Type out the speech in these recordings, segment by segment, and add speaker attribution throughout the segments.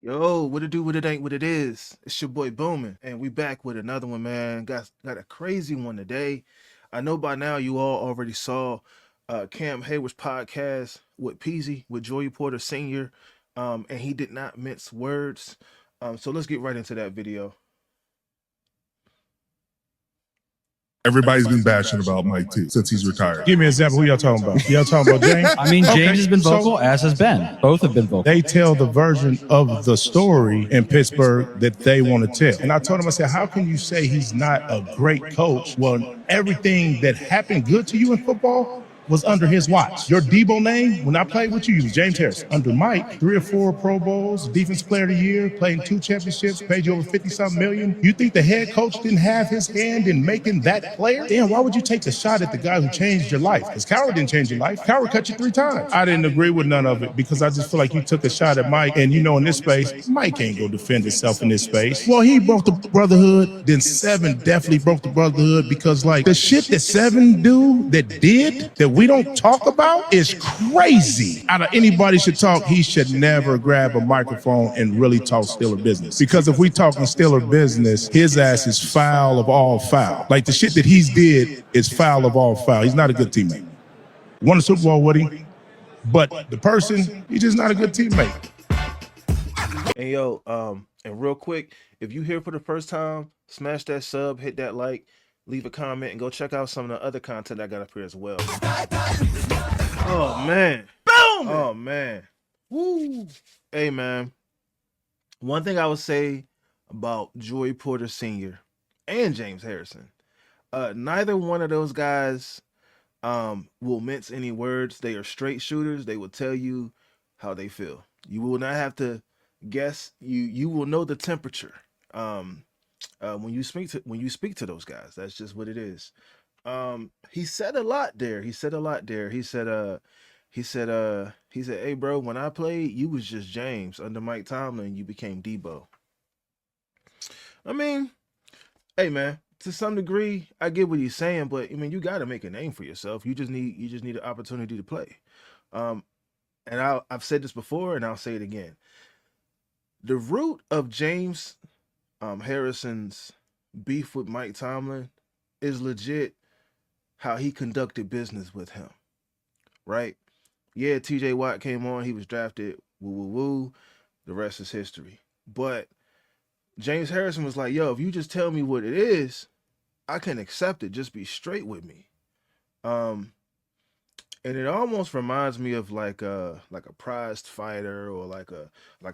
Speaker 1: Yo, what it do, what it ain't, what it is. It's your boy Boomin, and we back with another one, man. Got a crazy one today. I know by now you all already saw Cam Hayward's podcast with Peasy, with Joey Porter Sr., and he did not mince words. So let's get right into that video.
Speaker 2: Everybody's been bashing about Mike T since he's retired.
Speaker 3: Give me an example. Who y'all talking about? Y'all talking about James?
Speaker 4: I mean, James
Speaker 3: Okay,
Speaker 4: has been vocal,
Speaker 3: so
Speaker 4: as has Ben. Both have been vocal.
Speaker 3: they tell the version of the story in Pittsburgh that they want to tell. And I told him, I said, how can you say he's not a great coach when everything that happened good to you in football was under his watch? Your Debo name, when I played with you was James Harrison. Under Mike, 3 or 4 Pro Bowls, Defensive Player of the Year, played in 2 championships, paid you over 50-something million. You think the head coach didn't have his hand in making that player? Damn, why would you take the shot at the guy who changed your life? Because Coward didn't change your life. Coward cut you 3 times. I didn't agree with none of it because I just feel like you took a shot at Mike. And you know, in this space, Mike ain't go defend himself in this space. Well, he broke the Brotherhood, then 7 definitely broke the Brotherhood because, like, the shit that 7 do that did that we don't talk about is crazy. Out of anybody should talk, he should never grab a microphone and really talk Steeler business. Because if we talking Steeler business, his ass is foul of all foul. Like, the shit that he's did is foul of all foul. He's not a good teammate. Won a Super Bowl with him, but the person, he's just not a good teammate.
Speaker 1: And yo, and real quick, if you here for the first time, smash that sub, hit that like, leave a comment, and go check out some of the other content I got up here as well. Oh man. Boom! Oh man. Woo. Hey man. One thing I would say about Joey Porter Sr. and James Harrison, neither one of those guys will mince any words. They are straight shooters. They will tell you how they feel. You will not have to guess. You will know the temperature. When you speak to those guys. That's just what it is. He said a lot there. He said, hey bro, when I played, you was just James. Under Mike Tomlin, you became Debo. I mean, hey man, to some degree, I get what he's saying, but I mean, you got to make a name for yourself. You just need an opportunity to play. And I've said this before, and I'll say it again. The root of James Harrison's beef with Mike Tomlin is legit how he conducted business with him, right? Yeah, TJ Watt came on, he was drafted, woo. The rest is history. But James Harrison was like, yo, if you just tell me what it is, I can accept it. Just be straight with me. And it almost reminds me of like a prized fighter or like a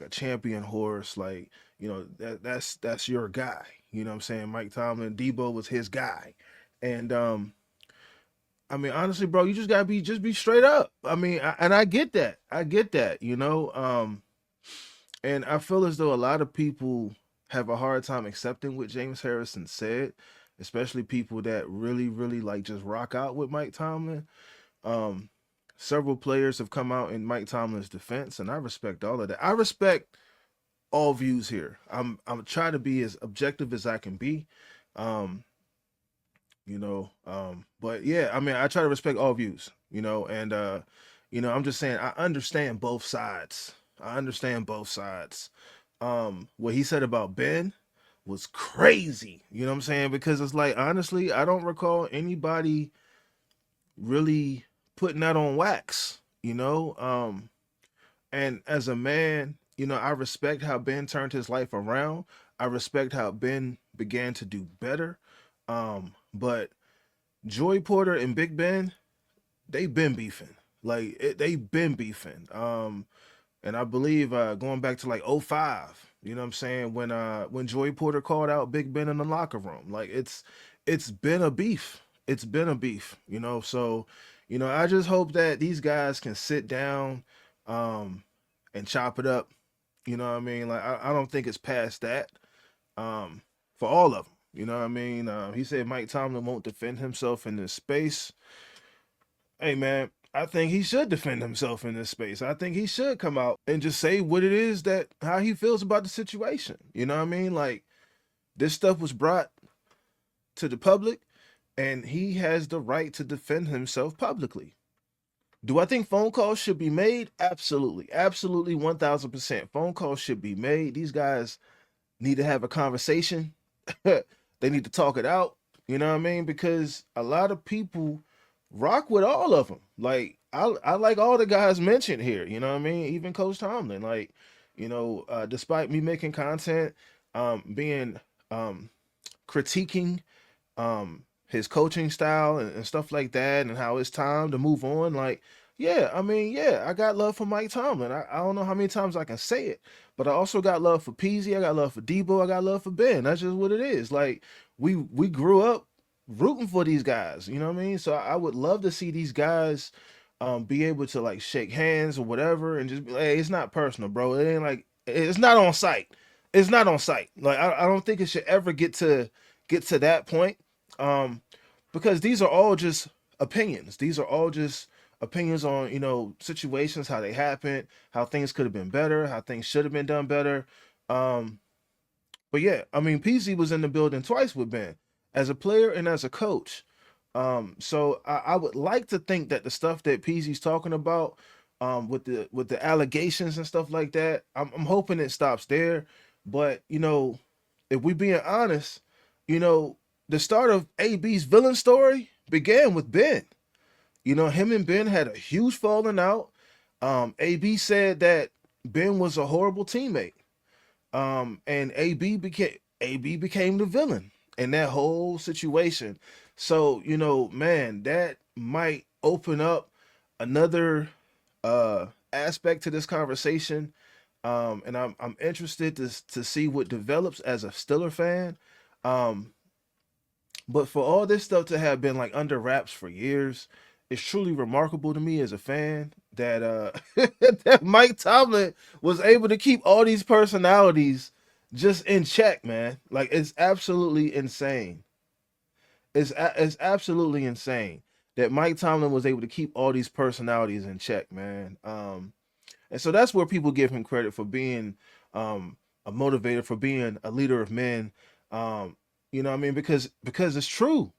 Speaker 1: champion horse. Like, you know, that's your guy. You know what I'm saying? Mike Tomlin, Debo was his guy. And I mean, honestly, bro, you just gotta be straight up. I mean, I get that, you know. And I feel as though a lot of people have a hard time accepting what James Harrison said, especially people that really like just rock out with Mike Tomlin. Several players have come out in Mike Tomlin's defense, and I respect all of that. I respect all views here. I'm trying to be as objective as I can be. But yeah, I mean, I try to respect all views, you know, and I'm just saying I understand both sides. What he said about Ben was crazy, you know what I'm saying? Because it's like, honestly, I don't recall anybody really putting that on wax, you know. And as a man, you know, I respect how Ben turned his life around. I respect how Ben began to do better. But Joey Porter and Big Ben, they've been beefing. They've been beefing. And I believe going back to like 05, you know what I'm saying, when Joey Porter called out Big Ben in the locker room. Like it's been a beef. It's been a beef, you know. So, you know, I just hope that these guys can sit down and chop it up. You know what I mean? Like I don't think it's past that for all of them. You know what I mean? He said Mike Tomlin won't defend himself in this space. Hey, man, I think he should defend himself in this space. I think he should come out and just say what it is how he feels about the situation. You know what I mean? Like, this stuff was brought to the public, and he has the right to defend himself publicly. Do I think phone calls should be made? Absolutely. Absolutely 1000%. Phone calls should be made. These guys need to have a conversation. They need to talk it out. You know what I mean? Because a lot of people rock with all of them. Like I like all the guys mentioned here. You know what I mean? Even Coach Tomlin. Like, despite me making content, being critiquing his coaching style and stuff like that, and how it's time to move on. Like, yeah, I got love for Mike Tomlin. I don't know how many times I can say it, but I also got love for Peasy. I got love for Debo. I got love for Ben. That's just what it is. Like, we grew up rooting for these guys. You know what I mean? So I would love to see these guys be able to like shake hands or whatever and just be like, hey, it's not personal, bro. It ain't like it's not on site. It's not on site. Like I don't think it should ever get to that point. Um, because these are all just opinions. These are all just opinions on, situations, how they happened, how things could have been better, how things should have been done better. Um, but yeah, I mean, PC was in the building twice with Ben as a player and as a coach. So I would like to think that the stuff that PZ's talking about, with the allegations and stuff like that, I'm hoping it stops there. But if we being honest, the start of AB's villain story began with Ben. Him and Ben had a huge falling out. AB said that Ben was a horrible teammate. And AB became the villain in that whole situation. So, man, that might open up another aspect to this conversation. And I'm interested to see what develops as a Steeler fan. But for all this stuff to have been like under wraps for years, it's truly remarkable to me as a fan that that Mike Tomlin was able to keep all these personalities just in check, man. Like it's absolutely insane. It's absolutely insane that Mike Tomlin was able to keep all these personalities in check, man. And so that's where people give him credit for being a motivator, for being a leader of men. You know what I mean? Because it's true.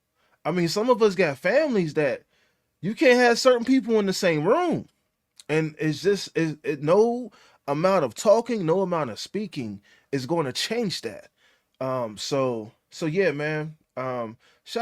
Speaker 1: I mean, some of us got families that you can't have certain people in the same room. And it's just no amount of talking, no amount of speaking is going to change that. So yeah, man. Shout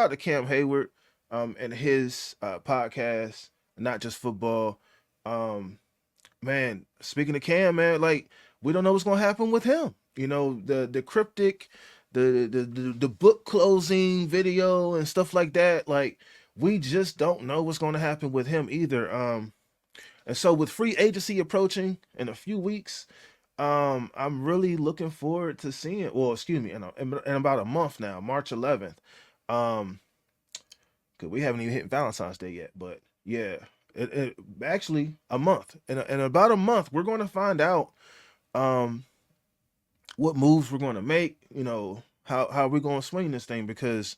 Speaker 1: out to Cam Hayward and his podcast, Not Just Football. Man, speaking of Cam, man, like we don't know what's gonna happen with him. The cryptic, the book closing video and stuff like that. Like we just don't know what's gonna happen with him either. And so with free agency approaching in a few weeks, I'm really looking forward to seeing. Well, excuse me, in about a month now, March 11th. Cause we haven't even hit Valentine's Day yet, but yeah. It actually a month. In about a month, we're going to find out what moves we're going to make. How we're going to swing this thing because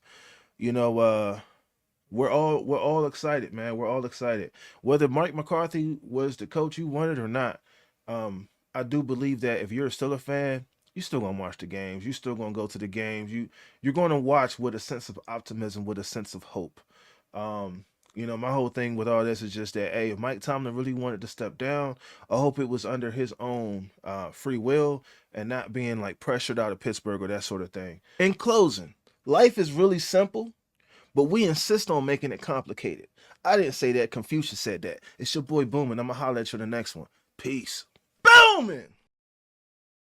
Speaker 1: we're all excited, man. We're all excited. Whether Mike McCarthy was the coach you wanted or not, I do believe that if you're still a fan, you're still gonna watch the games. You're still gonna go to the games. You're gonna watch with a sense of optimism, with a sense of hope. My whole thing with all this is just that, hey, if Mike Tomlin really wanted to step down, I hope it was under his own free will and not being like pressured out of Pittsburgh or that sort of thing. In closing, life is really simple, but we insist on making it complicated. I didn't say that. Confucius said that. It's your boy Boomin. I'm going to holler at you in the next one. Peace. Booming!